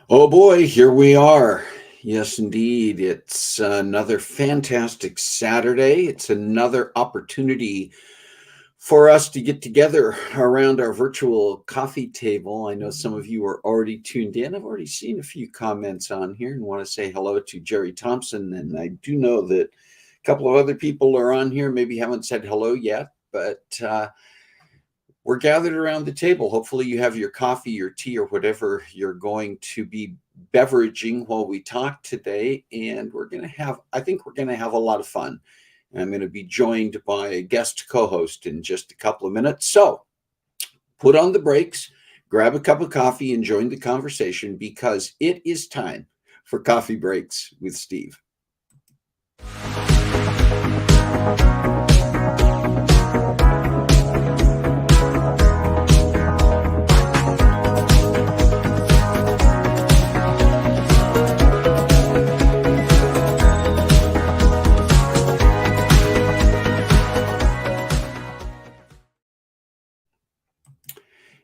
Oh boy, here we are. Yes, indeed. It's another fantastic Saturday. It's another opportunity for us to get together around our virtual coffee table. I know some of you are already tuned in. I've already seen a few comments on here and want to say hello to Jerry Thompson. And I do know that a couple of other people are on here, maybe haven't said hello yet, but we're gathered around the table. Hopefully you have your coffee, your tea, or whatever you're going to be beveraging while we talk today. And I think we're going to have a lot of fun. And I'm going to be joined by a guest co-host in just a couple of minutes. So put on the brakes, grab a cup of coffee, and join the conversation because it is time for Coffee Breaks with Steve.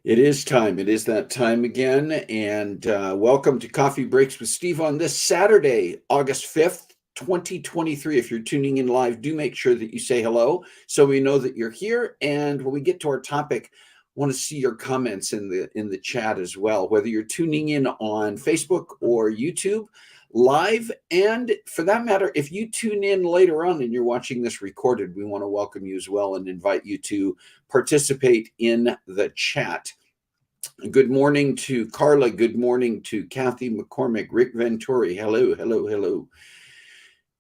It is time. It is that time again. And welcome to Coffee Breaks with Steve on this Saturday, August 5th, 2023. If you're tuning in live, do make sure that you say hello so we know that you're here. And when we get to our topic, I want to see your comments in the chat as well, whether you're tuning in on Facebook or YouTube live. And for that matter, if you tune in later on and you're watching this recorded, we want to welcome you as well and invite you to participate in the chat. Good morning to Carla. Good morning to Kathy McCormick, Rick Venturi. Hello, hello, hello.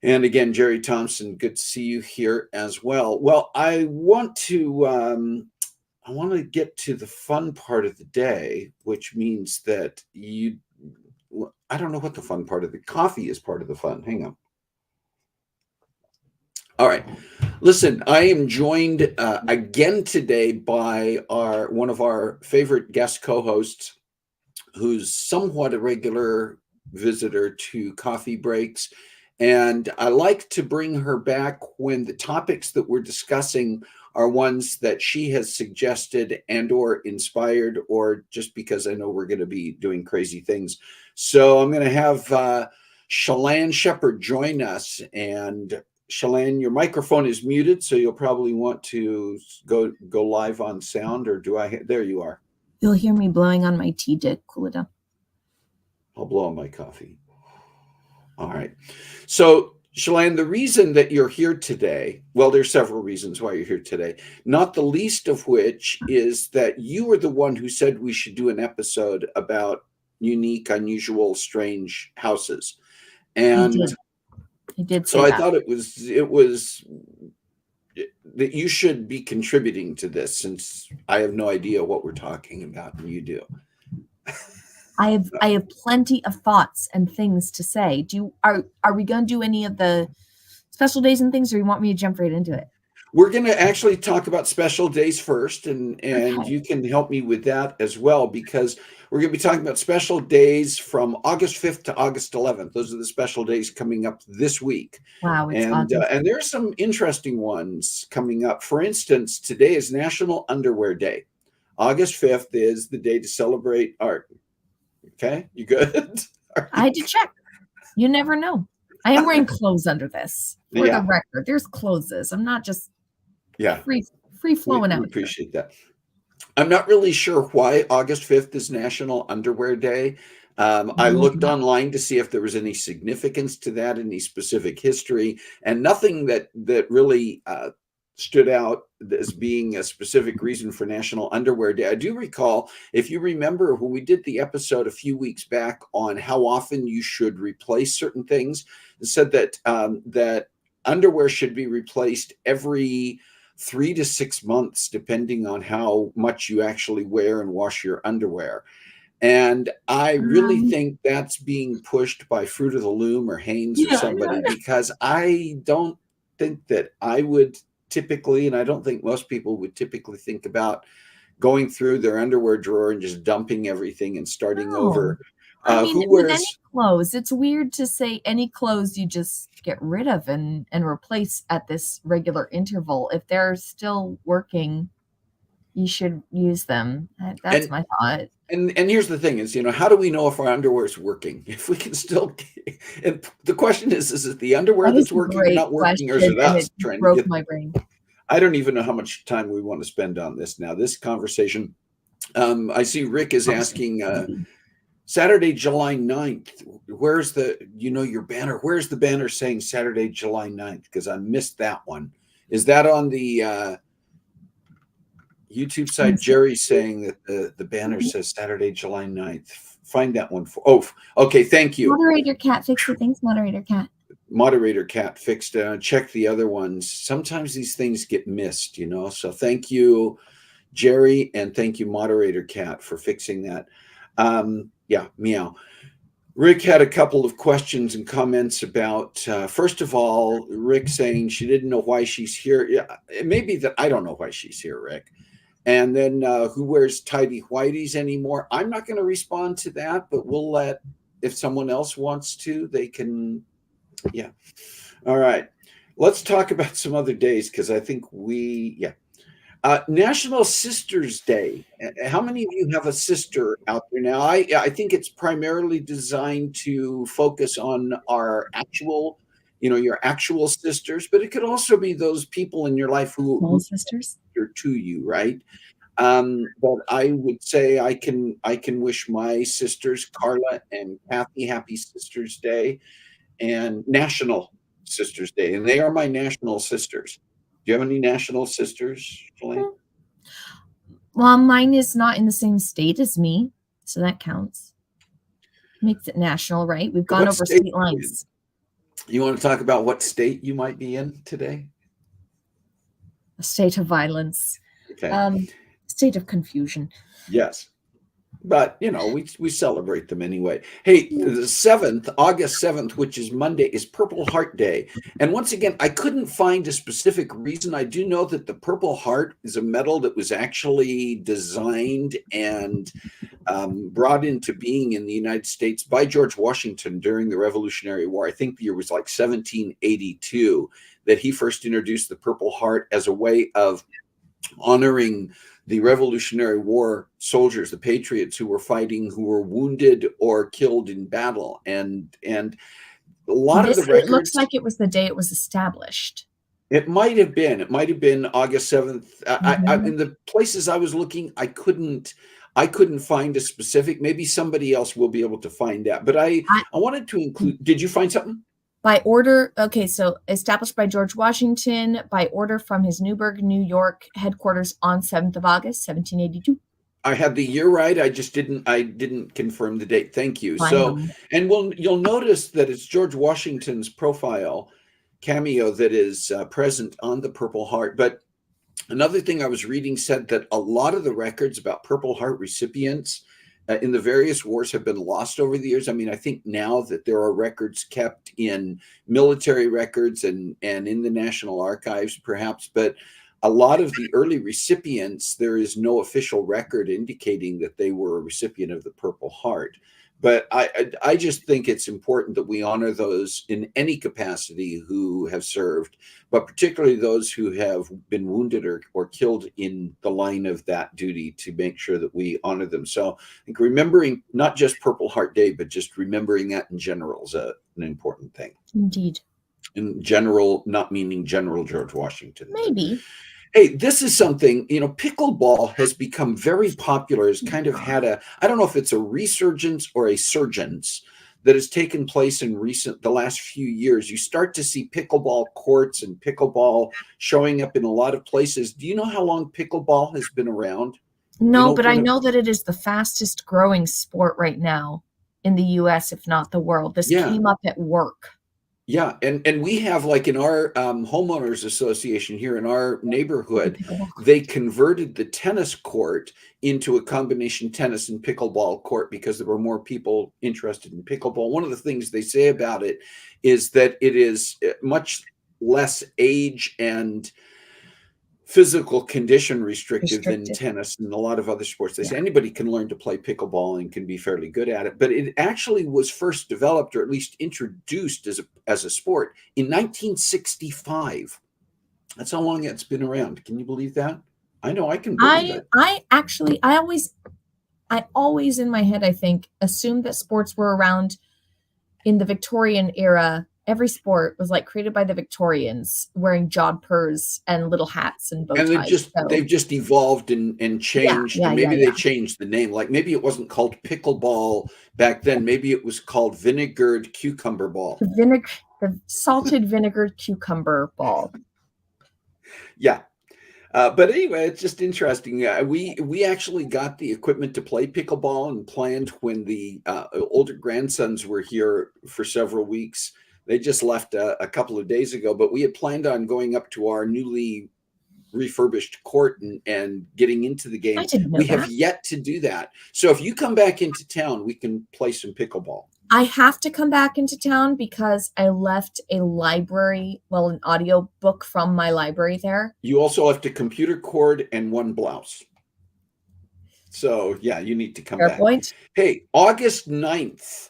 And again, Jerry Thompson, good to see you here as well. Well, I want to get to the fun part of the day, which means that I don't know what the fun part of the coffee is part of the fun. Hang on. All right. Listen, I am joined again today by one of our favorite guest co-hosts, who's somewhat a regular visitor to Coffee Breaks. And I like to bring her back when the topics that we're discussing are ones that she has suggested and or inspired, or just because I know we're going to be doing crazy things. So I'm going to have Shalane Shepard join us. And Shalane, your microphone is muted, so you'll probably want to go live on sound, or there you are. You'll hear me blowing on my tea to cool it down. I'll blow on my coffee. All right. So, Shalane, the reason that you're here today, well, there's several reasons why you're here today, not the least of which is that you were the one who said we should do an episode about unique, unusual, strange houses. And I did so I thought it was that you should be contributing to this, since I have no idea what we're talking about and you do. I have plenty of thoughts and things to say. Are we going to do any of the special days and things, or you want me to jump right into it? We're going to actually talk about special days first, and okay. You can help me with that as well, because we're going to be talking about special days from August 5th to August 11th. Those are the special days coming up this week. Wow. And there are some interesting ones coming up. For instance, today is National Underwear Day. August 5th is the day to celebrate art. Okay, you good? I had to check. You never know. I am wearing clothes under this. For the record, there's clothes. I'm not just free flowing out. We appreciate that. I'm not really sure why August 5th is National Underwear Day. I looked online to see if there was any significance to that, any specific history, and nothing that really stood out as being a specific reason for National Underwear Day. I do recall, if you remember, when we did the episode a few weeks back on how often you should replace certain things, it said that that underwear should be replaced every 3 to 6 months, depending on how much you actually wear and wash your underwear. And I really think that's being pushed by Fruit of the Loom or Hanes or somebody, because I don't think that I would typically, and I don't think most people would typically think about going through their underwear drawer and just dumping everything and starting No. over. I mean, Who with any wears? clothes, it's weird to say any clothes you just get rid of and replace at this regular interval. If they're still working, you should use them. That's And my thought. and here's the thing: is how do we know if our underwear is working? If we can still, and the question is it the underwear That is that's a working or great not working, or is question, it and us it trying to broke get? my brain. I don't even know how much time we want to spend on this now. This conversation. I see Rick is asking Saturday, July 9th. Where's your banner? Where's the banner saying Saturday, July 9th? Because I missed that one. Is that on the YouTube side? Jerry's saying that the banner says Saturday, July 9th. Find that one for. Oh, okay. Thank you. Moderator Cat, fix it. Thanks, Moderator Cat. Moderator Cat fixed it. Check the other ones. Sometimes these things get missed, So thank you, Jerry, and thank you, Moderator Cat, for fixing that. Yeah, meow. Rick had a couple of questions and comments about, first of all, Rick saying she didn't know why she's here. Yeah, it may be that I don't know why she's here, Rick. And then who wears tidy whities anymore? I'm not going to respond to that, but we'll let, if someone else wants to, they can. Yeah. All right. Let's talk about some other days because I think National Sisters Day. How many of you have a sister out there now? I think it's primarily designed to focus on our actual, your actual sisters, but it could also be those people in your life who sisters are to you, right? But I would say I can wish my sisters Carla and Kathy happy Sisters Day and National Sisters Day, and they are my national sisters. Do you have any national sisters, Jelaine? Well, mine is not in the same state as me, so that counts. Makes it national, right? We've gone over state lines. You want to talk about what state you might be in today? A state of violence. Okay. State of confusion. Yes. But we celebrate them anyway. Hey, the 7th, August 7th, which is Monday, is Purple Heart Day. And once again, I couldn't find a specific reason. I do know that the Purple Heart is a medal that was actually designed and brought into being in the United States by George Washington during the Revolutionary War. I think the year was like 1782 that he first introduced the Purple Heart as a way of honoring the Revolutionary War soldiers, the patriots who were fighting, who were wounded or killed in battle. And a lot of the records. It looks like it was the day it was established. It might have been. It might have been August 7th. I in the places I was looking, I couldn't find a specific. Maybe somebody else will be able to find that. But I wanted to include. Did you find something? By order, okay, so established by George Washington by order from his Newburgh, New York headquarters on 7th of August, 1782. I had the year right. I didn't confirm the date. Thank you. So, and you'll notice that it's George Washington's profile cameo that is present on the Purple Heart. But another thing I was reading said that a lot of the records about Purple Heart recipients in the various wars have been lost over the years. I mean, I think now that there are records kept in military records and in the National Archives, perhaps, but a lot of the early recipients, there is no official record indicating that they were a recipient of the Purple Heart. But I just think it's important that we honor those in any capacity who have served, but particularly those who have been wounded or killed in the line of that duty, to make sure that we honor them. So I think remembering not just Purple Heart Day, but just remembering that in general is an important thing. Indeed. In general, not meaning General George Washington. Maybe. Hey, this is something, pickleball has become very popular. It's kind of had I don't know if it's a resurgence or a surgence that has taken place in the last few years. You start to see pickleball courts and pickleball showing up in a lot of places. Do you know how long pickleball has been around? No, but I know that it is the fastest growing sport right now in the US, if not the world. This came up at work. Yeah, and we have, like, in our homeowners association here in our neighborhood, they converted the tennis court into a combination tennis and pickleball court because there were more people interested in pickleball. One of the things they say about it is that it is much less age and physical condition restrictive than Restricted. tennis and a lot of other sports. They Yeah. say anybody can learn to play pickleball and can be fairly good at it, but it actually was first developed or at least introduced as a sport in 1965. That's how long it's been around. Can you believe that? I know I can believe it. I always in my head, I think, assumed that sports were around in the Victorian era. Every sport was like created by the Victorians, wearing jodhpurs and little hats and bow And ties. they've just evolved and changed, and maybe they Yeah. changed the name. Like maybe it wasn't called pickleball back then. Maybe it was called vinegared cucumber ball. The salted vinegar cucumber ball. Yeah. But anyway, it's just interesting. We actually got the equipment to play pickleball and planned when the older grandsons were here for several weeks. They just left a couple of days ago, but we had planned on going up to our newly refurbished court and getting into the game. I didn't know We that. have yet to do that. So if you come back into town, we can play some pickleball. I have to come back into town because I left an audio book from my library there. You also left a computer cord and one blouse. So yeah, you need to come Fair back. point. Hey, August 9th.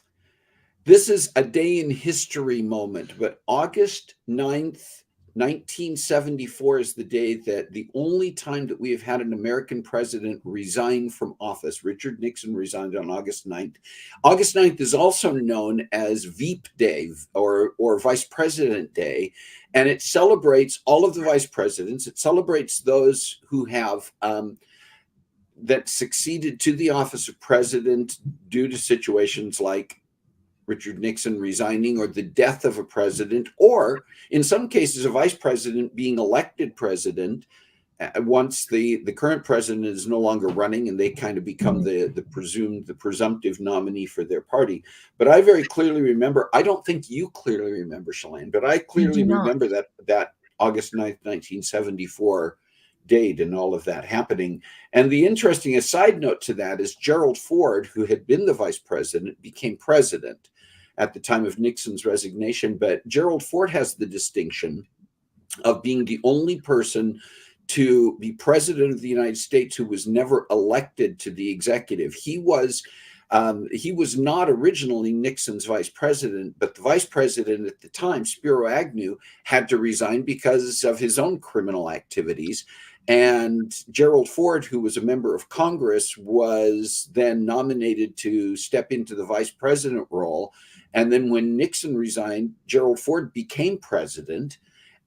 This is a day in history moment, but August 9th, 1974 is the day that the only time that we have had an American president resign from office. Richard Nixon resigned on August 9th. August 9th is also known as Veep Day or Vice President Day, and it celebrates all of the vice presidents. It celebrates those who have that succeeded to the office of president due to situations like Richard Nixon resigning or the death of a president, or in some cases, a vice president being elected president once the current president is no longer running and they kind of become the presumptive nominee for their party. But I very clearly remember, I don't think you clearly remember, Shalane, but I clearly remember that August 9th, 1974 date and all of that happening. And the interesting aside note to that is Gerald Ford, who had been the vice president, became president at the time of Nixon's resignation. But Gerald Ford has the distinction of being the only person to be president of the United States who was never elected to the executive. He was not originally Nixon's vice president, but the vice president at the time, Spiro Agnew, had to resign because of his own criminal activities. And Gerald Ford, who was a member of Congress, was then nominated to step into the vice president role. And then when Nixon resigned, Gerald Ford became president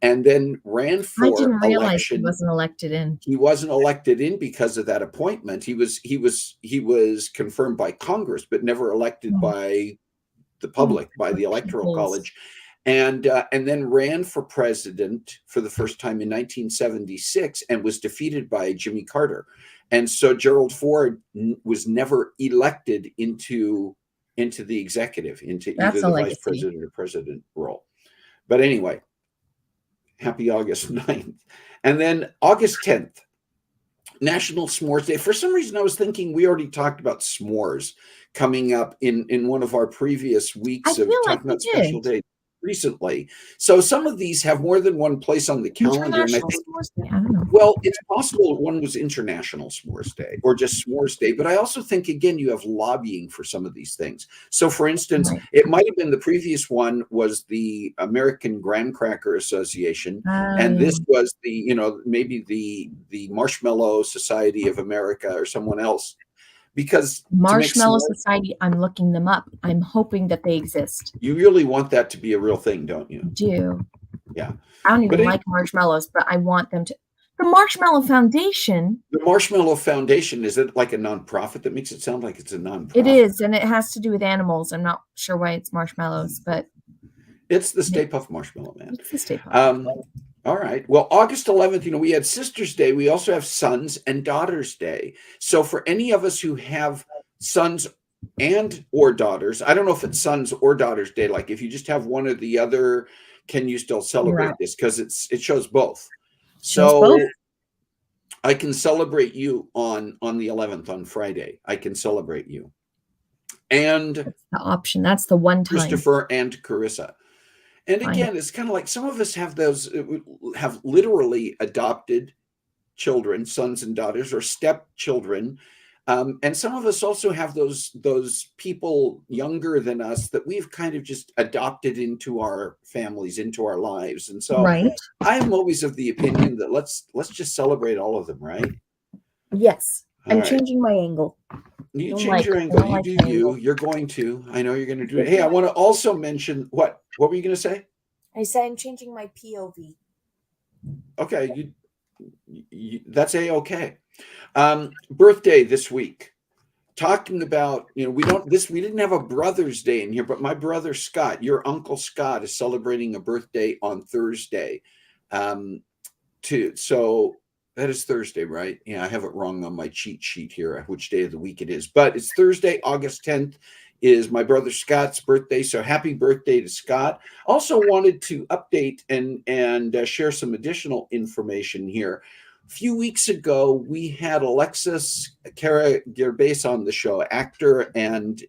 and then ran for election. I didn't realize he wasn't elected in. He wasn't elected in because of that appointment. He was confirmed by Congress, but never elected by the public, by the Electoral College. And then ran for president for the first time in 1976 and was defeated by Jimmy Carter. And so Gerald Ford was never elected into the executive, into either the vice president or president role. But anyway, happy August 9th. And then August 10th, National S'mores Day. For some reason, I was thinking we already talked about s'mores coming up in one of our previous weeks of talking about special days recently. So some of these have more than one place on the calendar. And I think, well, it's possible one was International S'mores Day or just S'mores Day. But I also think, again, you have lobbying for some of these things. So for instance, it might have been the previous one was the American Graham Cracker Association. And this was maybe the Marshmallow Society of America or someone else. Because Marshmallow Society, I'm looking them up. I'm hoping that they exist. You really want that to be a real thing, don't you? I do. Yeah. I don't even like marshmallows, but I want them to. The Marshmallow Foundation. The Marshmallow Foundation, is it like a nonprofit? That makes it sound like it's a nonprofit. It is, and it has to do with animals. I'm not sure why it's marshmallows, but it's the Stay Puft Marshmallow Man. It's the Stay Puft. All right. Well, August 11th, we had Sisters Day. We also have Sons and Daughters Day. So for any of us who have sons and or daughters, I don't know if it's Sons or Daughters Day. Like if you just have one or the other, can you still celebrate this? Because it shows both. I can celebrate you on the 11th, on Friday. I can celebrate you. And that's the option. That's the one time. Christopher and Carissa. And again, it's kind of like some of us have literally adopted children, sons and daughters, or stepchildren. And some of us also have those people younger than us that we've kind of just adopted into our families, into our lives. And so Right. I'm always of the opinion that let's just celebrate all of them, right? Yes. All I'm right. changing my angle. You Don't change like- your I angle. don't You like do the you. angle. You're going to. I know you're going to do it. Hey, I want to also mention what were you going to say? I said I'm changing my POV. Okay, that's a-okay. Birthday this week. Talking about, we didn't have a Brother's Day in here, but my brother Scott, your Uncle Scott, is celebrating a birthday on Thursday. So that is Thursday, right? Yeah, I have it wrong on my cheat sheet here, which day of the week it is. But it's Thursday, August 10th is my brother Scott's birthday. So happy birthday to Scott. Also wanted to update and share some additional information here. A few weeks ago, we had Alexis Kara-Gerbes on the show, actor and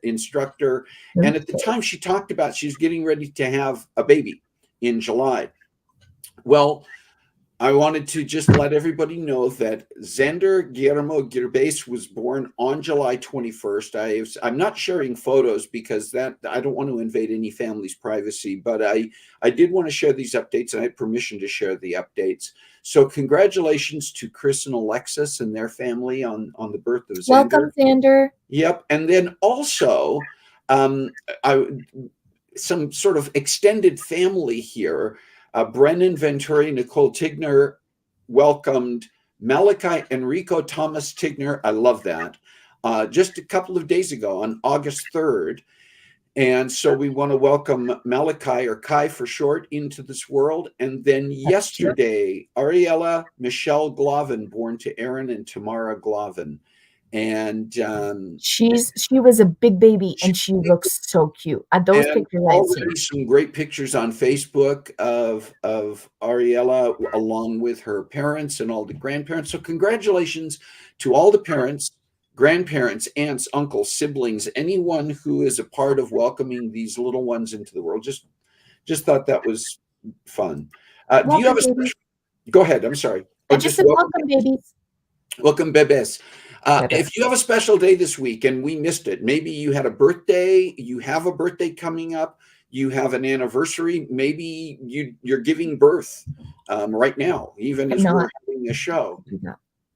instructor. And at the time, she talked about she was getting ready to have a baby in July. Well, I wanted to just let everybody know that Xander Guillermo Gerbes was born on July 21st. I'm not sharing photos because I don't want to invade any family's privacy, but I did want to share these updates, and I had permission to share the updates. So congratulations to Chris and Alexis and their family on the birth of Xander. Welcome, Xander. Yep. And then also some sort of extended family here. Brennan Venturi, Nicole Tigner welcomed Malachi Enrico Thomas Tigner. I love that. Just a couple of days ago on August 3rd. And so we want to welcome Malachi, or Kai for short, into this world. And then yesterday, Ariella Michelle Glavin, born to Aaron and Tamara Glavin. And she was a big baby, and she looks so cute. Those pictures I've seen. Already some great pictures on Facebook of Ariella along with her parents and all the grandparents. So congratulations to all the parents, grandparents, aunts, uncles, siblings, anyone who is a part of welcoming these little ones into the world. Just thought that was fun. Do you have a special? Go ahead. I'm sorry. I just said welcome, babies. Welcome, bebes. If you have a special day this week and we missed it, maybe you had a birthday, you have a birthday coming up, you have an anniversary, maybe you're giving birth right now, even as we're having a show.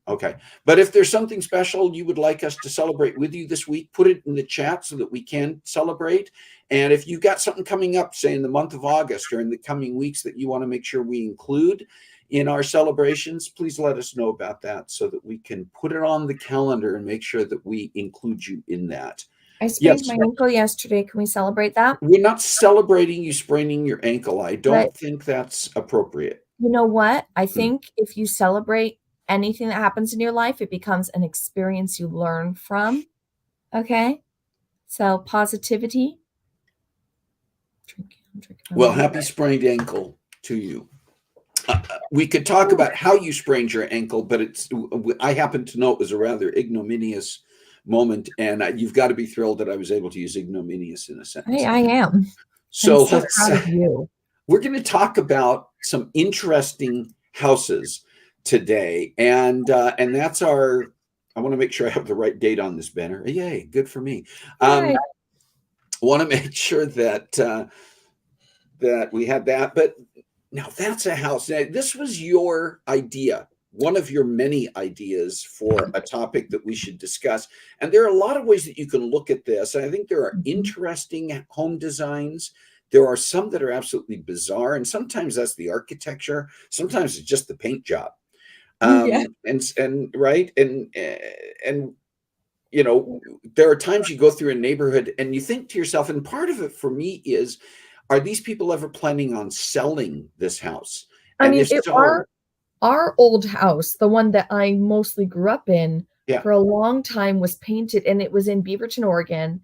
Okay. But if there's something special you would like us to celebrate with you this week, put it in the chat so that we can celebrate. And if you've got something coming up, say in the month of August or in the coming weeks that you want to make sure we include in our celebrations, please let us know about that so that we can put it on the calendar and make sure that we include you in that. I sprained my ankle yesterday. Can we celebrate that? We're not celebrating you spraining your ankle. I don't think that's appropriate. You know what? I think if you celebrate anything that happens in your life, it becomes an experience you learn from. Okay? So positivity. Well, happy sprained ankle to you. We could talk about how you sprained your ankle, but I happen to know it was a rather ignominious moment, and you've got to be thrilled that I was able to use ignominious in a sentence. I am. So proud of you. We're going to talk about some interesting houses today, and that's our. I want to make sure I have the right date on this banner. Yay, good for me. I want to make sure that that we had that, but. Now that's a house. Now, this was your idea, one of your many ideas for a topic that we should discuss. And there are a lot of ways that you can look at this. And I think there are interesting home designs. There are some that are absolutely bizarre. And sometimes that's the architecture. Sometimes it's just the paint job. And right. And you know, there are times you go through a neighborhood and you think to yourself, and part of it for me is, are these people ever planning on selling this house? I mean, our old house, the one that I mostly grew up in, for a long time was painted, and it was in Beaverton, Oregon.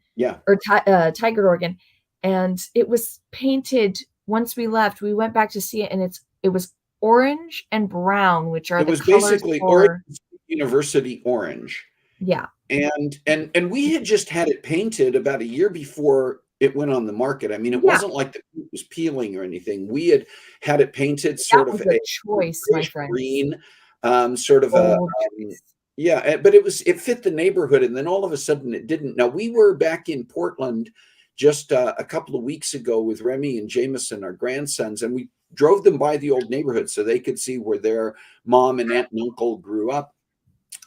Or Tigard, Oregon. And it was painted once we left. We went back to see it, and it was orange and brown, which are the colors. It was basically Oregon University orange. Yeah. And we had just had it painted about a year before it went on the market. I mean, it wasn't like the paint was peeling or anything. We had it painted sort of a choice, my friend. Green. sort of yeah, but it fit the neighborhood, and then all of a sudden it didn't. Now, we were back in Portland just a couple of weeks ago with Remy and Jameson, our grandsons, and we drove them by the old neighborhood so they could see where their mom and aunt and uncle grew up.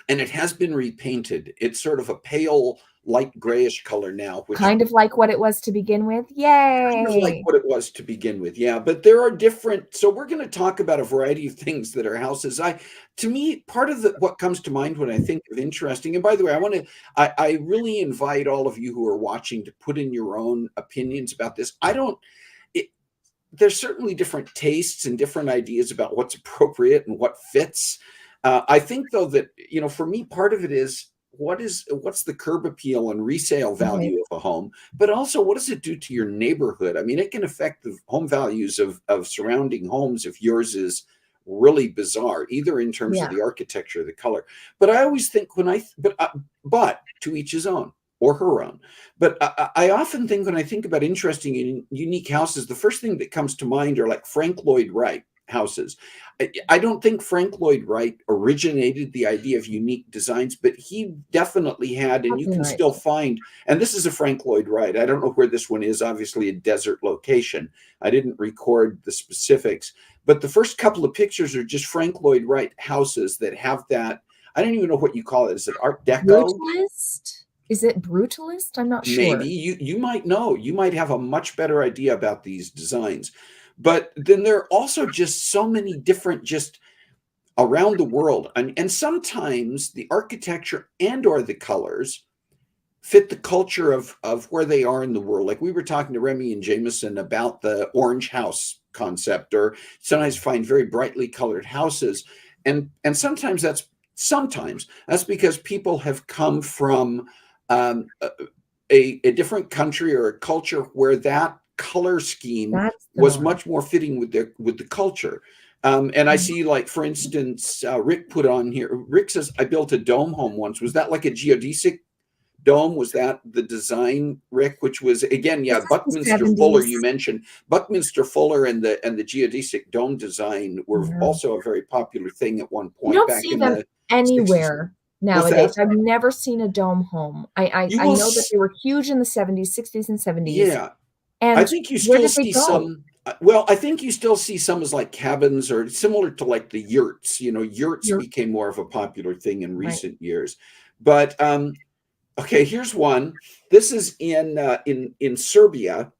And it has been repainted. It's sort of a pale, light grayish color now. Which kind of like what it was to begin with. Yay! Kind of like what it was to begin with, yeah. But there are different. So we're going to talk about a variety of things that are houses. To me, part of what comes to mind when I think of interesting. And by the way, I really invite all of you who are watching to put in your own opinions about this. There's certainly different tastes and different ideas about what's appropriate and what fits. I think, though, that, for me, part of it is what's the curb appeal and resale value of a home, but also what does it do to your neighborhood? I mean, it can affect the home values of surrounding homes if yours is really bizarre, either in terms of the architecture or the color. But I always think but to each his own or her own. But I often think when I think about interesting and unique houses, the first thing that comes to mind are like Frank Lloyd Wright houses. I don't think Frank Lloyd Wright originated the idea of unique designs, but he definitely had, and you can still find, and this is a Frank Lloyd Wright. I don't know where this one is, obviously a desert location. I didn't record the specifics, but the first couple of pictures are just Frank Lloyd Wright houses that have that, I don't even know what you call it. Is it Art Deco? Brutalist? Is it brutalist? I'm not sure. Maybe. You might know. You might have a much better idea about these designs. But then there are also just so many different, just around the world. And sometimes the architecture and or the colors fit the culture of where they are in the world. Like we were talking to Remy and Jameson about the orange house concept, or sometimes find very brightly colored houses. And sometimes that's because people have come from a different country or a culture where that color scheme was much more fitting with the culture. And I see, like, for instance, Rick put on here, Rick says, I built a dome home once. Was that like a geodesic dome? Was that the design, Rick? Which was, again, Buckminster Fuller, you mentioned. Buckminster Fuller and the geodesic dome design were also a very popular thing at one point. You don't see them anywhere nowadays. I've never seen a dome home. I know that they were huge in the 70s, 60s, and 70s. Yeah. And I think you still see some. Well, I think you still see some as like cabins or similar to like the yurts. Yurts became more of a popular thing in recent years. But okay, here's one. This is in Serbia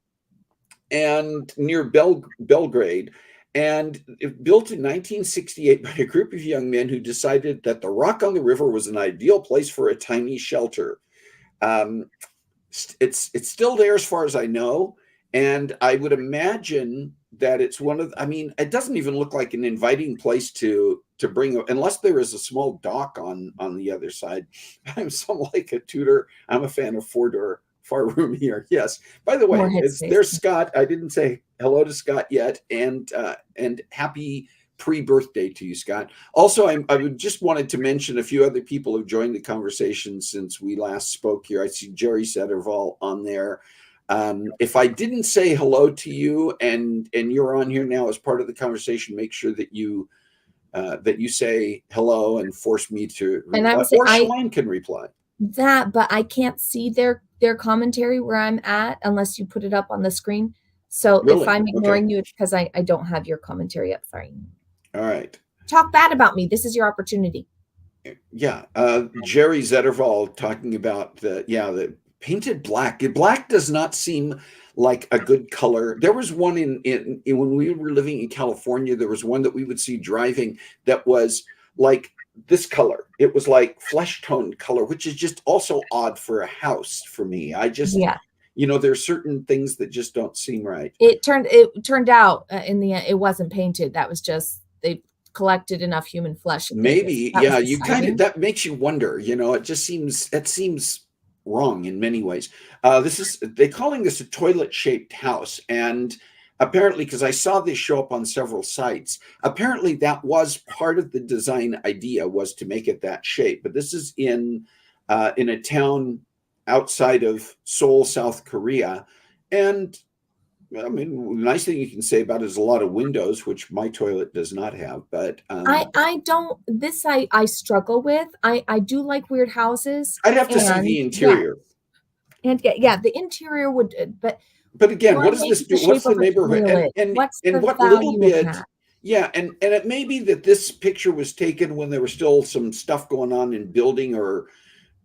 and near Belgrade, and it built in 1968 by a group of young men who decided that the rock on the river was an ideal place for a tiny shelter. It's still there as far as I know. And I would imagine that it's it doesn't even look like an inviting place to bring, unless there is a small dock on the other side. I'm like a Tudor. I'm a fan of four-door, far roomier. Yes. By the way, there's Scott. I didn't say hello to Scott yet. And happy pre-birthday to you, Scott. Also, I just wanted to mention a few other people who've joined the conversation since we last spoke here. I see Jerry Sederval on there. If I didn't say hello to you and you're on here now as part of the conversation, make sure that you say hello and force me to reply. And I would say, or Shalane can reply. But I can't see their commentary where I'm at unless you put it up on the screen. So if I'm ignoring you, it's because I don't have your commentary up. Sorry. All right. Talk bad about me. This is your opportunity. Yeah. Jerry Zetterval talking about the painted black. Black does not seem like a good color. There was one in when we were living in California, there was one that we would see driving that was like this color. It was like flesh toned color, which is just also odd for a house for me. There's certain things that just don't seem right. It turned out in the end, it wasn't painted. That was just, they collected enough human flesh. Maybe, you that makes you wonder, it seems wrong in many ways. They're calling this a toilet shaped house. And apparently, because I saw this show up on several sites, apparently that was part of the design idea, was to make it that shape. But this is in a town outside of Seoul, South Korea. And I mean, the nice thing you can say about it is a lot of windows, which my toilet does not have. But I don't. This I struggle with. I do like weird houses. I'd have to see the interior. Yeah, the interior would, but again, what does this do? What's the neighborhood? And what little bit? Yeah, and it may be that this picture was taken when there was still some stuff going on in building or,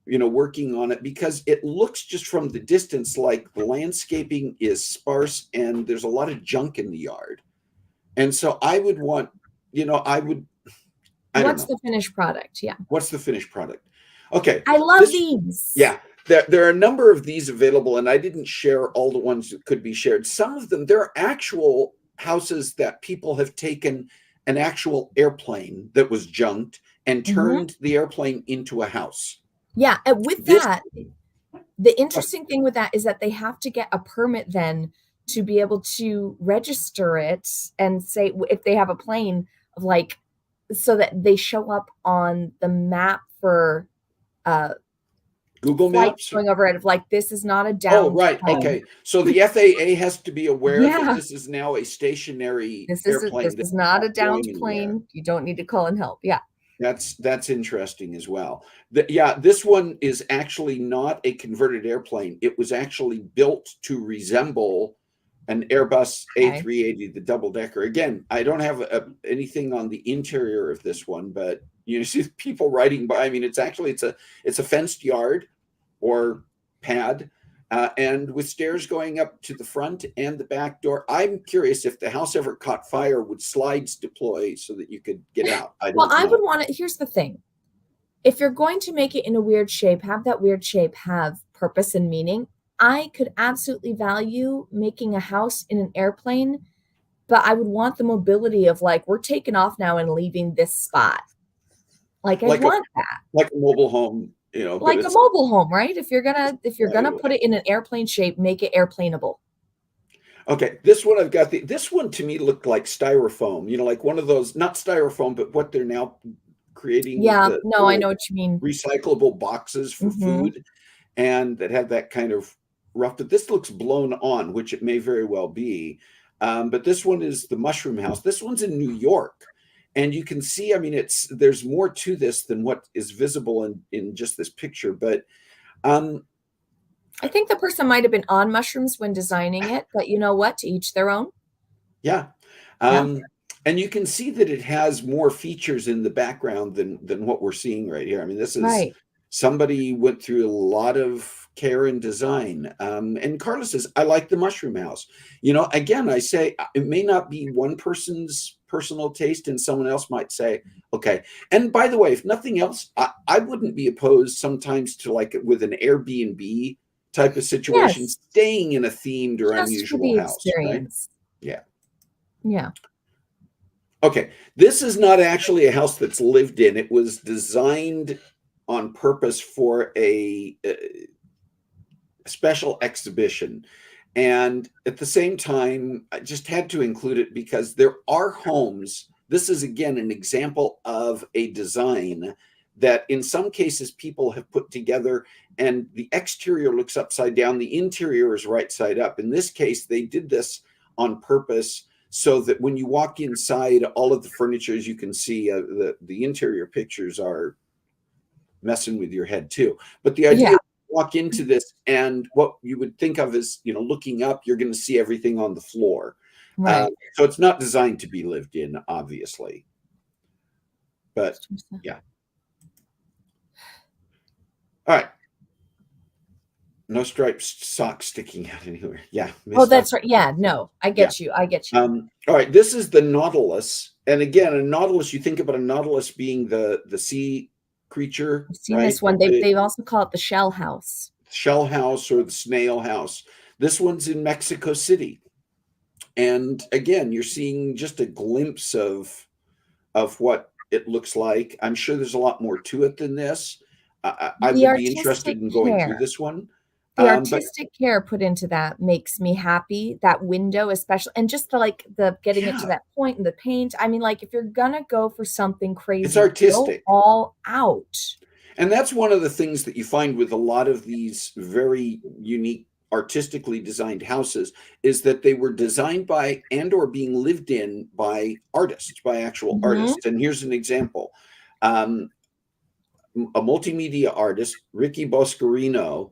working on it, because it looks just from the distance like the landscaping is sparse and there's a lot of junk in the yard. And so I would want, what's the finished product? Yeah. What's the finished product? Okay. I love these. Yeah. There are a number of these available, and I didn't share all the ones that could be shared. Some of them, there are actual houses that people have taken an actual airplane that was junked and turned the airplane into a house. Yeah. And with that, the interesting thing with that is that they have to get a permit then to be able to register it and say, if they have a plane, like, so that they show up on the map for Google Maps going over it, of like, this is not a down. Oh, right. Okay. So the FAA has to be aware that this is now a stationary airplane. This is not a downed plane. You don't need to call in help. Yeah. That's interesting as well. This one is actually not a converted airplane. It was actually built to resemble an Airbus A380, the double decker. Again, I don't have anything on the interior of this one, but you see people riding by. I mean, it's a fenced yard or pad, and with stairs going up to the front and the back door. I'm curious if the house ever caught fire, would slides deploy so that you could get out? I would want to. Here's the thing: if you're going to make it in a weird shape, have that weird shape have purpose and meaning. I could absolutely value making a house in an airplane, but I would want the mobility of, like, we're taking off now and leaving this spot. I want that. Like a mobile home, like a mobile home, right? If you're gonna put it in an airplane shape, make it airplaneable. Okay, this one I've got. This one to me looked like styrofoam. Like one of those, not styrofoam, but what they're now creating. Yeah, no, I know what you mean. Recyclable boxes for food, and that have that kind of rough. But this looks blown on, which it may very well be. But this one is the Mushroom House. This one's in New York. And you can see, I mean, there's more to this than what is visible in just this picture. But I think the person might have been on mushrooms when designing it, but you know what? To each their own. Yeah. And you can see that it has more features in the background than what we're seeing right here. I mean, this is somebody went through a lot of care and design. And Carla says, I like the Mushroom House. Again, I say it may not be one person's personal taste, and someone else might say, okay. And by the way, if nothing else, I wouldn't be opposed sometimes to, like, with an Airbnb type of situation, staying in a themed or unusual house. Right? Yeah. Okay. This is not actually a house that's lived in. It was designed on purpose for a special exhibition. And at the same time, I just had to include it because there are homes. This is, again, an example of a design that in some cases people have put together, and the exterior looks upside down. The interior is right side up. In this case, they did this on purpose so that when you walk inside, all of the furniture, as you can see, the interior pictures are messing with your head too. But the idea walk into this, and what you would think of as, looking up, you're going to see everything on the floor. Right. So it's not designed to be lived in, obviously. But yeah. All right. No striped socks sticking out anywhere. Yeah. Oh, that's right. Yeah. No, I get you. I get you. All right. This is the Nautilus. And again, a Nautilus, you think about a Nautilus being the sea creature. I've seen this one. They also call it the shell house. Shell house or the snail house. This one's in Mexico City. And again, you're seeing just a glimpse of what it looks like. I'm sure there's a lot more to it than this. I would be interested in going through this one. The artistic care put into that makes me happy. That window, especially, and just the getting it to that point and the paint. I mean, like, if you're gonna go for something crazy, it's artistic, go all out. And that's one of the things that you find with a lot of these very unique artistically designed houses is that they were designed by and or being lived in by artists, by actual artists. And here's an example. A multimedia artist, Ricky Boscarino,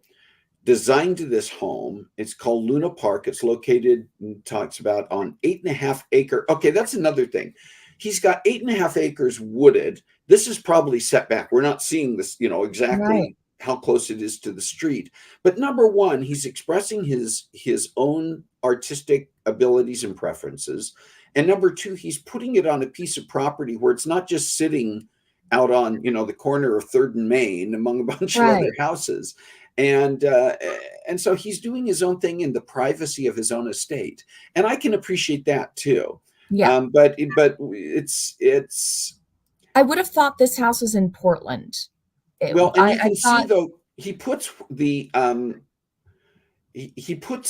designed this home. It's called Luna Park. It's located, talks about, on 8.5 acre. Okay, that's another thing. He's got 8.5 acres wooded. This is probably set back. We're not seeing this, exactly how close it is to the street. But number one, he's expressing his own artistic abilities and preferences. And number two, he's putting it on a piece of property where it's not just sitting out on, the corner of 3rd and Main among a bunch of other houses. And so he's doing his own thing in the privacy of his own estate. And I can appreciate that too. Yeah. But it's. I would have thought this house was in Portland. You can see though, he puts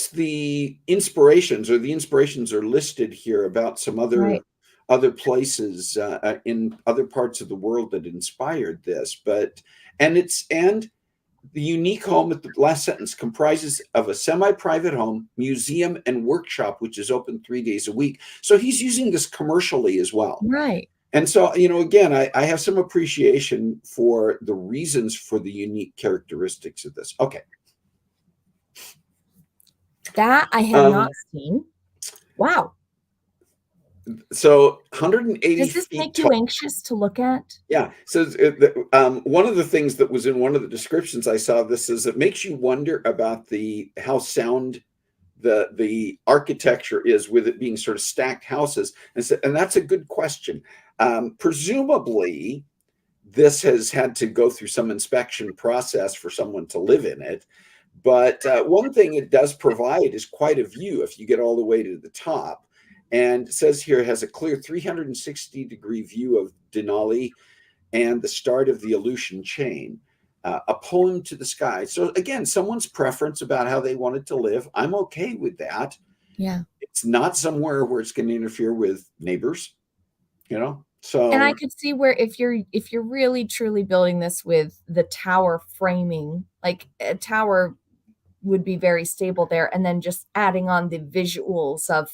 the inspirations, or the inspirations are listed here about some other places in other parts of the world that inspired this. And the unique home at the last sentence comprises of a semi-private home, museum, and workshop, which is open 3 days a week. So he's using this commercially as well. Right. And so, again, I have some appreciation for the reasons for the unique characteristics of this. Okay. That I have not seen. Wow. So 180 Does this make you anxious to look at? Yeah. So one of the things that was in one of the descriptions I saw of this is it makes you wonder about how sound the architecture is, with it being sort of stacked houses. And that's a good question. Presumably, this has had to go through some inspection process for someone to live in it. But one thing it does provide is quite a view if you get all the way to the top. And it says here it has a clear 360-degree view of Denali and the start of the Aleutian chain, a poem to the sky. So again, someone's preference about how they wanted to live. I'm okay with that. Yeah. It's not somewhere where it's going to interfere with neighbors, So. And I could see where if you're really truly building this with the tower framing, like a tower would be very stable there, and then just adding on the visuals of.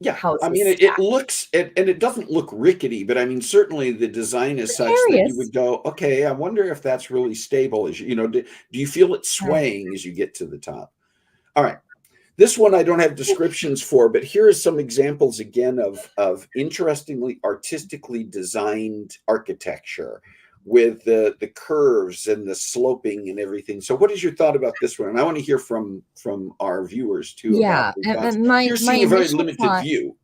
Yeah, I mean, it looks, and it doesn't look rickety, but I mean, certainly the design is such that you would go, okay, I wonder if that's really stable. Do you feel it swaying as you get to the top? All right. This one I don't have descriptions for, but here are some examples again of interestingly artistically designed architecture with the curves and the sloping and everything. So what is your thought about this one? And I want to hear from our viewers too. Yeah, and you're seeing a very limited view.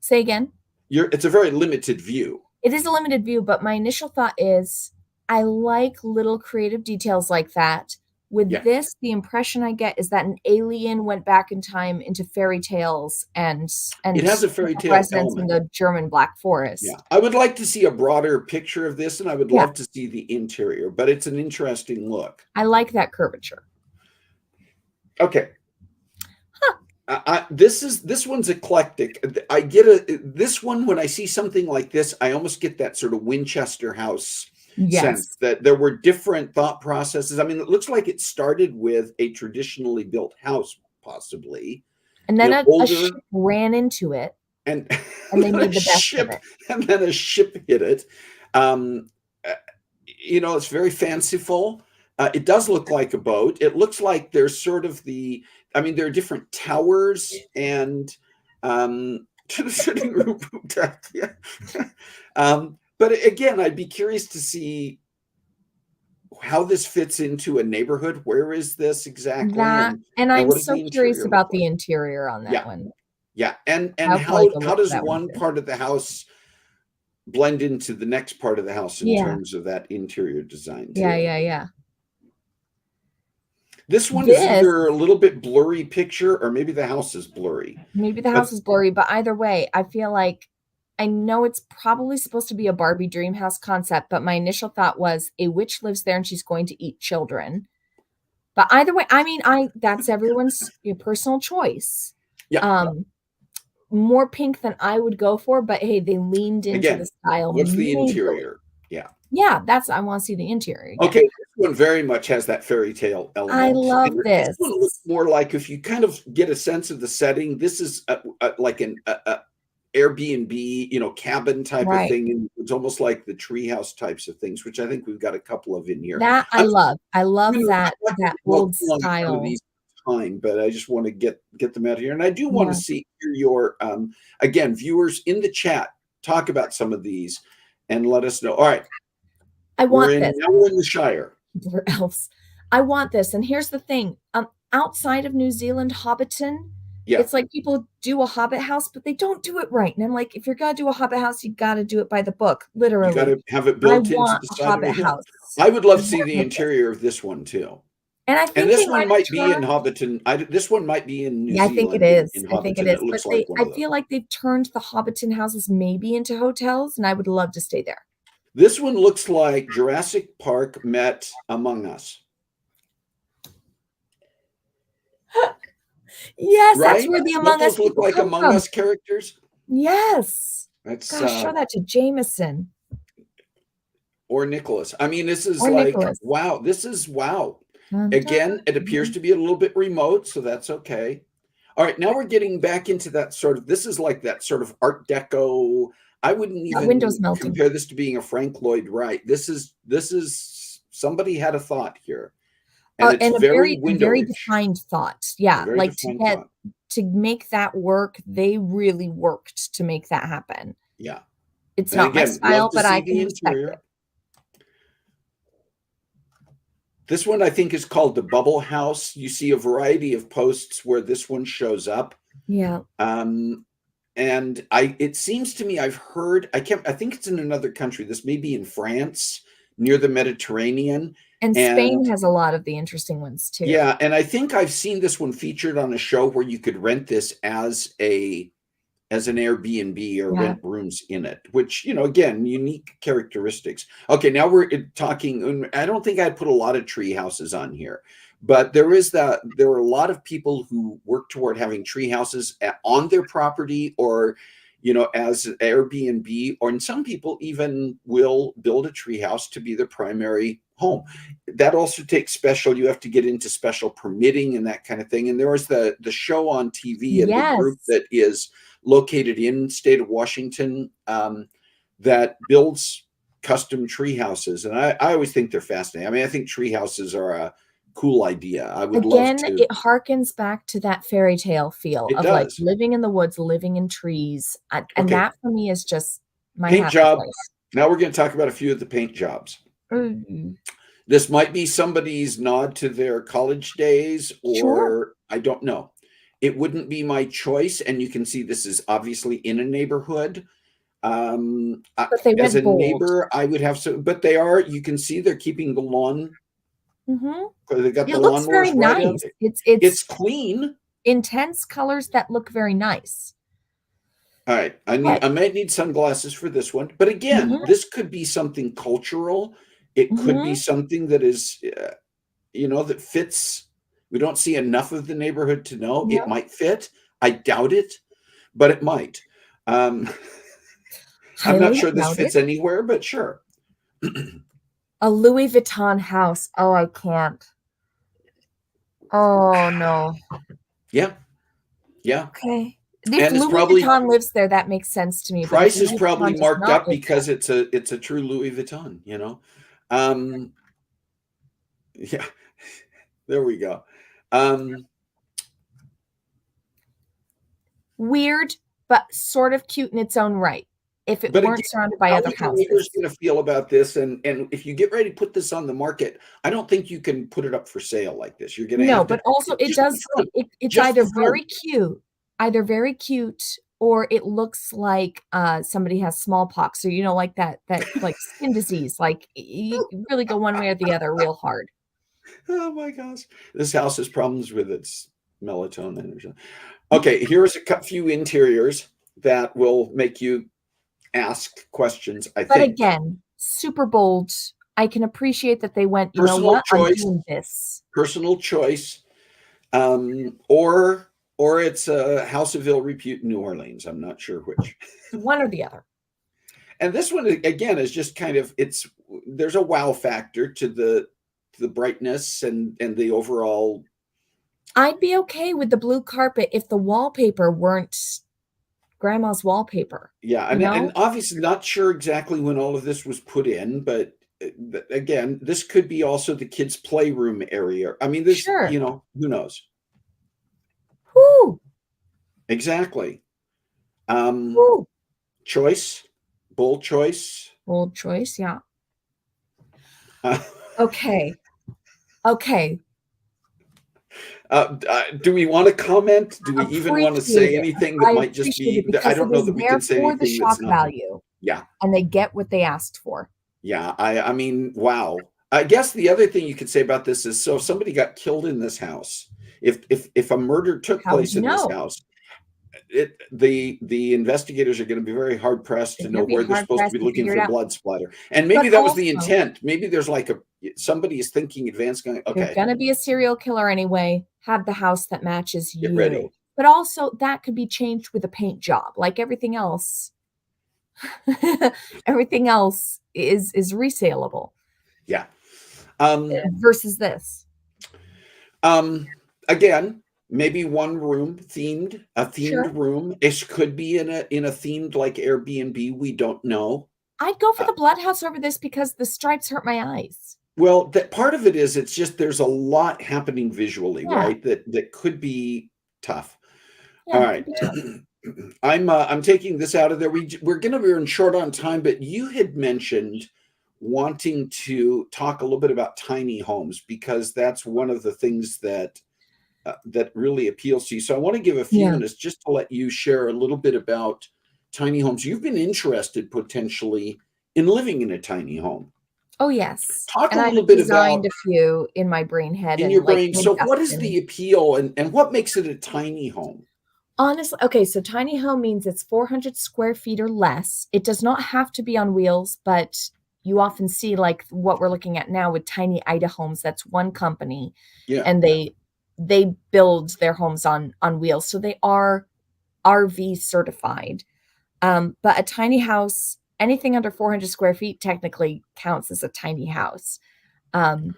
Say again? It's a very limited view. It is a limited view, but my initial thought is I like little creative details like that. With this, the impression I get is that an alien went back in time into fairy tales and it has a fairy tale residence element in the German Black Forest. Yeah, I would like to see a broader picture of this, and I would love to see the interior, but it's an interesting look. I like that curvature. Okay. This one's eclectic. I get this one when I see something like this, I almost get that sort of Winchester House sense that there were different thought processes. I mean, it looks like it started with a traditionally built house, possibly, and then a ship ran into it, and they made the best of it. And then a ship hit it. It's very fanciful. It does look like a boat. It looks like there's sort of there are different towers and to the sitting room. But again, I'd be curious to see how this fits into a neighborhood. Where is this exactly? And I'm so curious about the interior on that one. Yeah, and how does one part of the house blend into the next part of the house in terms of that interior design? Too? Yeah. This one is either a little bit blurry picture, or maybe the house is blurry. Maybe the house is blurry, but either way, I feel like I know it's probably supposed to be a Barbie dream house concept, but my initial thought was a witch lives there and she's going to eat children. But either way, I mean, that's everyone's personal choice. Yeah. More pink than I would go for, but hey, they leaned into the style. What's the interior? Yeah, I want to see the interior again. Okay, this one very much has that fairy tale element. I love this. This one looks more like, if you kind of get a sense of the setting, this is like an Airbnb, cabin type of thing. And it's almost like the treehouse types of things, which I think we've got a couple of in here. That I love that old style. But I just want to get them out here. And I do want to see your, again, viewers in the chat, talk about some of these and let us know. All right. I want this. Now we're in the Shire. We're elves. I want this. And here's the thing. Outside of New Zealand, Hobbiton, it's like people do a Hobbit house, but they don't do it right. And I'm like, if you're going to do a Hobbit house, you got to do it by the book, literally. You got to have it built into the side of the house. I would love to see the interior of this one too. And I think this one might be in Hobbiton. This one might be in New Zealand. I think it is. I think it is. But I feel like they've turned the Hobbiton houses maybe into hotels, and I would love to stay there. This one looks like Jurassic Park met Among Us. Yes, right? That's where the Among Us look like Among Us characters. Yes. Gosh, show that to Jameson or Nicholas. I mean, this is wow. This is wow. Again, it appears to be a little bit remote, so that's okay. All right, now we're getting back into that sort of. This is like that sort of Art Deco. I wouldn't even compare this to being a Frank Lloyd Wright. This is somebody had a thought here, and it's a very defined thought. Yeah, like to make that work, they really worked to make that happen. Yeah, it's not my style, but I can respect it. This one I think is called the Bubble House. You see a variety of posts where this one shows up. Yeah. And it seems to me I've heard, I think it's in another country. This may be in France, near the Mediterranean. And Spain has a lot of the interesting ones too. Yeah, and I think I've seen this one featured on a show where you could rent this as an Airbnb or rent rooms in it, which, again, unique characteristics. Okay, now we're talking, I don't think I'd put a lot of tree houses on here, but there are a lot of people who work toward having tree houses on their property or, as Airbnb, and some people even will build a tree house to be their primary home. That also takes you have to get into special permitting and that kind of thing. And there was the show on TV and the group that is located in state of Washington that builds custom tree houses. And I always think they're fascinating. I mean, I think tree houses are a cool idea. I would love to. It harkens back to that fairy tale feel of like living in the woods, living in trees. And that for me is just my paint job. Place. Now we're going to talk about a few of the paint jobs. Mm-hmm. This might be somebody's nod to their college days, or I don't know. It wouldn't be my choice. And you can see this is obviously in a neighborhood. But they as a neighbor, I would have but you can see they're keeping the lawn. Mm-hmm. They got it looks very nice. It's clean. Intense colors that look very nice. All right. I might need sunglasses for this one. But again, this could be something cultural. It could be something that is, that fits. We don't see enough of the neighborhood to know. It might fit. I doubt it, but it might. I'm not sure this fits anywhere, but sure. A Louis Vuitton house. Oh, I can't. Oh, no. Yeah. Okay. If Louis Vuitton lives there, that makes sense to me. Price is probably marked up because it's a true Louis Vuitton, Yeah. There we go. Weird, but sort of cute in its own right. If it weren't surrounded by other houses. Who's going to feel about this? And if you get ready to put this on the market, I don't think you can put it up for sale like this. You're going to but also it does. It's either very cute, or it looks like somebody has smallpox, or like that like skin disease. Like you really go one way or the other real hard. Oh my gosh, this house has problems with its melatonin. Okay, here's a few interiors that will make you ask questions. I think. But again, super bold. I can appreciate that they went. Personal choice. I'm doing this. Personal choice, or it's a House of Ill Repute in New Orleans. I'm not sure which. One or the other. And this one again is just kind of there's a wow factor to the brightness and the overall. I'd be okay with the blue carpet if the wallpaper weren't grandma's wallpaper. Yeah, and obviously not sure exactly when all of this was put in, but again, this could be also the kids' playroom area. I mean, this, Sure. who knows? Whoo. Exactly. Whoo. Choice, bold choice. Bold choice, yeah. Okay. Do we want to comment? Do we even want to say anything that might just be? I don't know that we can say anything the shock that's not. Value. Yeah. And they get what they asked for. Yeah. I mean, wow. I guess the other thing you could say about this is, so if somebody got killed in this house, if a murder took place in this house, the investigators are going to be very hard pressed to know where they're supposed to be looking for blood splatter. And maybe that was the intent. Maybe there's like somebody is thinking advanced going, okay, you're going to be a serial killer anyway. Have the house that matches you. Get ready. But also that could be changed with a paint job, like everything else. Everything else is resaleable. Yeah. Versus this. Again, maybe one room themed, a themed room. It could be in a themed like Airbnb. We don't know. I'd go for the blood house over this because the stripes hurt my eyes. Well, that part of it is, it's just there's a lot happening visually, right? That could be tough. Yeah, all right. I'm taking this out of there. We're going to be short on time, but you had mentioned wanting to talk a little bit about tiny homes because that's one of the things that really appeals to you. So I want to give a few minutes just to let you share a little bit about tiny homes. You've been interested potentially in living in a tiny home. Oh yes. Talk a little bit about a few in my brain head. In your brain. So what is the appeal and what makes it a tiny home? Honestly, okay, so tiny home means it's 400 square feet or less. It does not have to be on wheels, but you often see like what we're looking at now with Tiny Ida Homes. That's one company. Yeah. And they build their homes on wheels. So they are RV certified. But a tiny house, anything under 400 square feet technically counts as a tiny house. And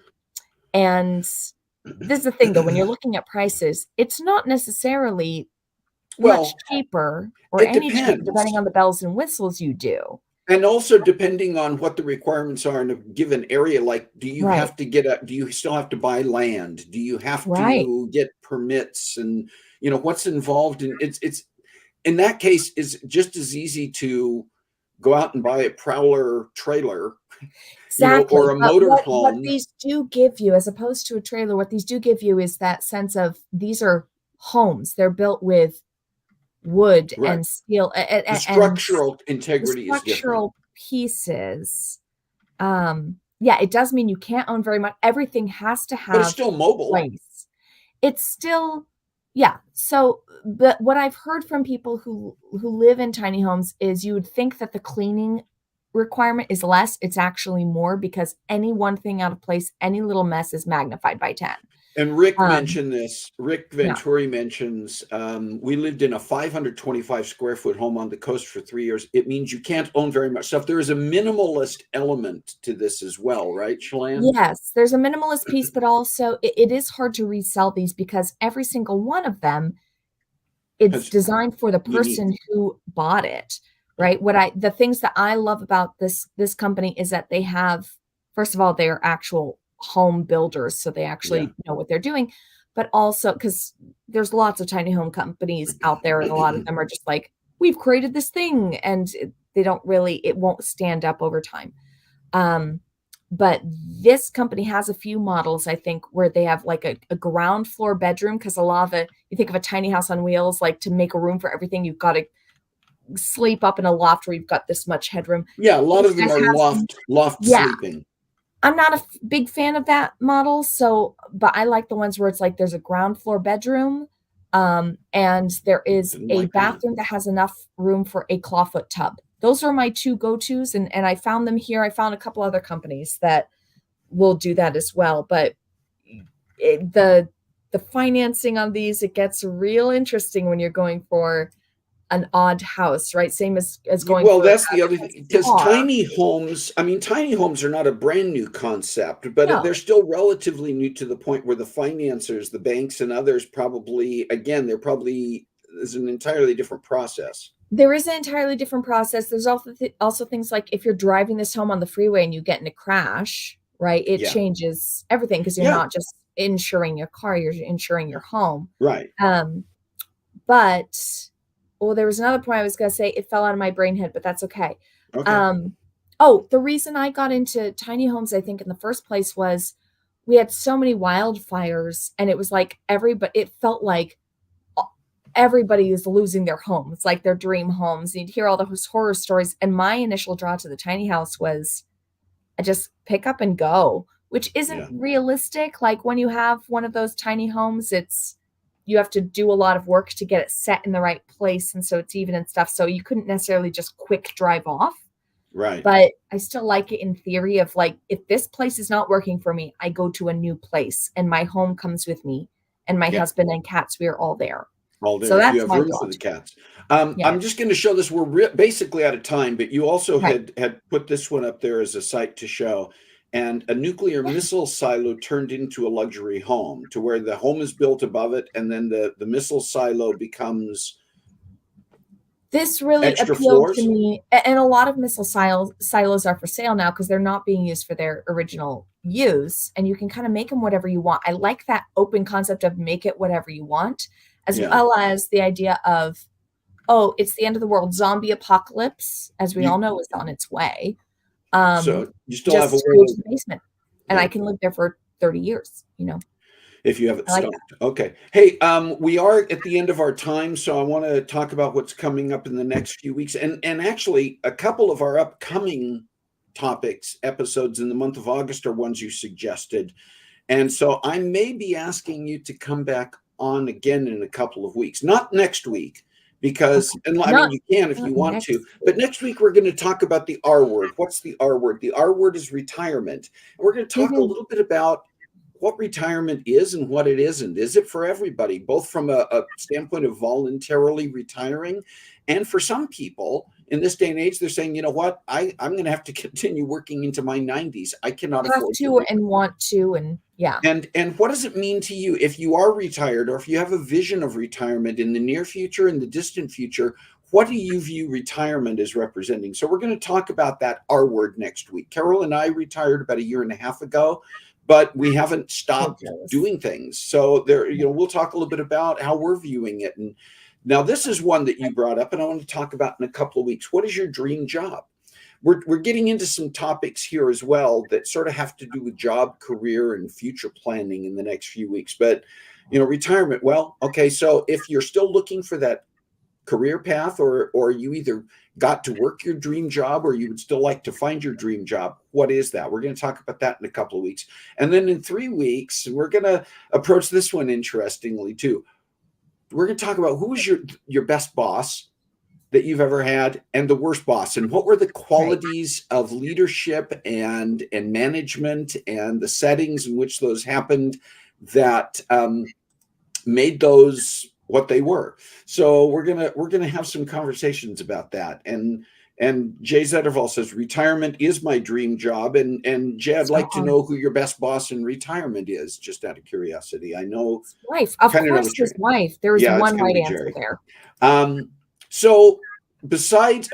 this is the thing though, when you're looking at prices, it's not necessarily much cheaper or any cheaper depending on the bells and whistles you do. And also depending on what the requirements are in a given area, like do you have to do you still have to buy land? Do you have to get permits? And what's involved in it's in that case is just as easy to go out and buy a Prowler trailer. Exactly. Or a motorhome. What these do give you, as opposed to a trailer, what these do give you is that sense of these are homes. They're built with wood and steel. The structural integrity is different. Structural pieces. It does mean you can't own very much. Everything has to have. But it's still mobile. Place. It's still, So, but what I've heard from people who live in tiny homes is you would think that the cleaning requirement is less. It's actually more because any one thing out of place, any little mess is magnified by 10. And Rick mentioned this. Rick Venturi mentions we lived in a 525 square foot home on the coast for 3 years. It means you can't own very much stuff. There is a minimalist element to this as well, right, Chelanne? Yes, there's a minimalist piece, but also it is hard to resell these because every single one of them, it's designed for the person who bought it, right? The things that I love about this company is that they have, first of all, they're actual home builders, so they actually know what they're doing, but also because there's lots of tiny home companies out there and a lot of them are just like, we've created this thing and they don't really, it won't stand up over time. But this company has a few models, I think, where they have like a ground floor bedroom, because a lot of it, you think of a tiny house on wheels, like to make a room for everything, you've got to sleep up in a loft where you've got this much headroom. Yeah, a lot of them are loft sleeping. I'm not a big fan of that model. But I like the ones where it's like there's a ground floor bedroom and there is a bathroom that has enough room for a clawfoot tub. Those are my two go-tos. And I found them here. I found a couple other companies that will do that as well. But the financing on these, it gets real interesting when you're going for an odd house, right? Same as going. Well, that's the other thing, because tiny homes are not a brand new concept, but they're still relatively new to the point where the financiers, the banks and others probably, again, is an entirely different process. There is an entirely different process. There's also things like if you're driving this home on the freeway and you get in a crash, right? It changes everything because you're not just insuring your car, you're insuring your home. Right. But there was another point I was going to say. It fell out of my brain head, but that's okay. The reason I got into tiny homes, I think, in the first place was we had so many wildfires, and it was like it felt like everybody is losing their home. It's like their dream homes. You'd hear all those horror stories. And my initial draw to the tiny house was I just pick up and go, which isn't realistic. Like when you have one of those tiny homes, you have to do a lot of work to get it set in the right place. And so it's even and stuff. So you couldn't necessarily just quick drive off. Right. But I still like it in theory of like, if this place is not working for me, I go to a new place and my home comes with me and my husband and cats, we are all there. So that's you have room for the cats. I'm just going to show this. We're basically out of time, but you also had put this one up there as a site to show. And a nuclear missile silo turned into a luxury home, to where the home is built above it, and then the missile silo becomes. This really appealed to me. And a lot of missile silos are for sale now because they're not being used for their original use. And you can kind of make them whatever you want. I like that open concept of make it whatever you want, as well as the idea of, it's the end of the world. Zombie apocalypse, as we all know, is on its way. So you still have a basement, and I can live there for 30 years, if you have it stocked. Okay. Hey, we are at the end of our time, so I want to talk about what's coming up in the next few weeks. And actually, a couple of our upcoming episodes in the month of August are ones you suggested. And so I may be asking you to come back on again in a couple of weeks, not next week, because, you can if you want to, but next week we're going to talk about the R word. What's the R word? The R word is retirement. We're going to talk a little bit about what retirement is and what it isn't. Is it for everybody, both from a standpoint of voluntarily retiring, and for some people in this day and age, they're saying, you know what, I'm going to have to continue working into my 90s. I cannot afford to and want to, and And what does it mean to you if you are retired, or if you have a vision of retirement in the near future, in the distant future? What do you view retirement as representing? So we're going to talk about that R word next week. Carol and I retired about 1.5 years ago, but we haven't stopped doing things. So we'll talk a little bit about how we're viewing it. And now this is one that you brought up, and I want to talk about in a couple of weeks. What is your dream job? We're getting into some topics here as well that sort of have to do with job, career, and future planning in the next few weeks. But, retirement, well, okay, so if you're still looking for that career path, or you either got to work your dream job, or you would still like to find your dream job, what is that? We're going to talk about that in a couple of weeks. And then in 3 weeks, we're going to approach this one interestingly too. We're going to talk about who was your best boss that you've ever had, and the worst boss, and what were the qualities of leadership and management and the settings in which those happened that made those what they were. So we're gonna have some conversations about that. And Jay Zetterval says retirement is my dream job. And Jay, I'd like to know who your best boss in retirement is, just out of curiosity. I know his wife, of course, his wife. There was one right answer there. So besides,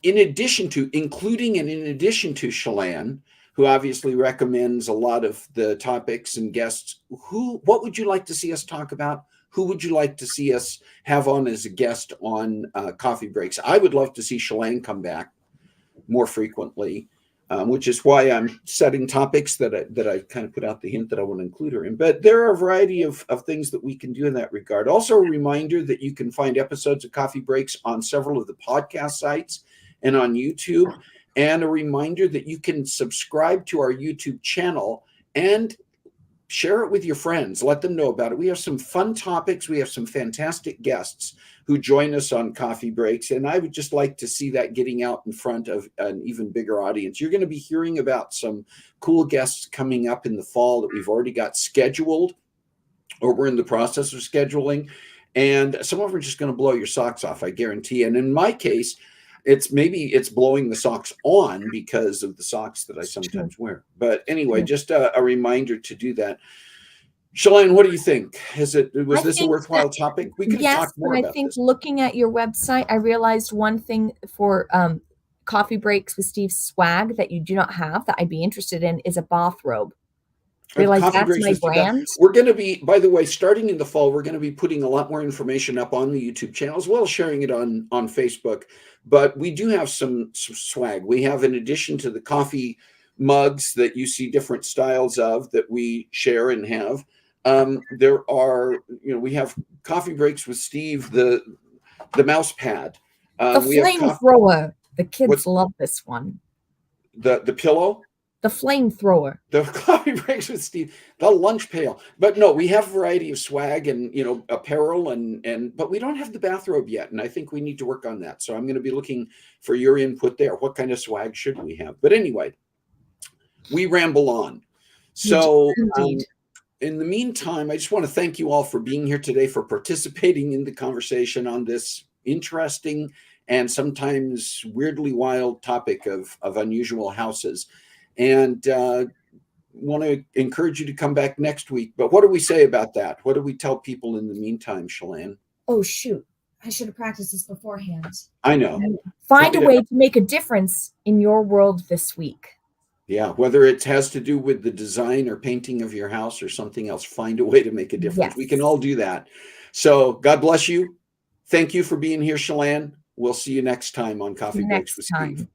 in addition to Shalane, who obviously recommends a lot of the topics and guests, what would you like to see us talk about? Who would you like to see us have on as a guest on Coffee Breaks? I would love to see Shalane come back more frequently, which is why I'm setting topics that I kind of put out the hint that I want to include her in. But there are a variety of things that we can do in that regard. Also, a reminder that you can find episodes of Coffee Breaks on several of the podcast sites and on YouTube. And a reminder that you can subscribe to our YouTube channel and share it with your friends. Let them know about it. We have some fun topics. We have some fantastic guests who join us on Coffee Breaks. And I would just like to see that getting out in front of an even bigger audience. You're going to be hearing about some cool guests coming up in the fall that we've already got scheduled, or we're in the process of scheduling. And some of them are just going to blow your socks off, I guarantee. And in my case, it's blowing the socks on because of the socks that I sometimes wear. But anyway, just a reminder to do that. Shalane, what do you think? Was this a worthwhile topic? We could have talked more about this. I think looking at your website, I realized one thing for Coffee Breaks with Steve swag that you do not have that I'd be interested in is a bathrobe. Realize that's my brand. We're going to be, by the way, starting in the fall, we're going to be putting a lot more information up on the YouTube channel as well as sharing it on Facebook. But we do have some swag. We have, in addition to the coffee mugs that you see different styles of that we share and have, there are, we have Coffee Breaks with Steve, the mouse pad. The flamethrower. The kids love this one. The pillow? The flamethrower. The Coffee Breaks with Steve, the lunch pail. But no, we have a variety of swag and apparel but we don't have the bathrobe yet. And I think we need to work on that. So I'm going to be looking for your input there. What kind of swag should we have? But anyway, we ramble on. So in the meantime, I just want to thank you all for being here today, for participating in the conversation on this interesting and sometimes weirdly wild topic of unusual houses. And want to encourage you to come back next week. But what do we say about that? What do we tell people in the meantime, Shalane? Oh, shoot. I should have practiced this beforehand. I know. Find a way to make a difference in your world this week. Yeah, whether it has to do with the design or painting of your house or something else, find a way to make a difference. Yes. We can all do that. So God bless you. Thank you for being here, Shalane. We'll see you next time on Coffee Breaks with Steve.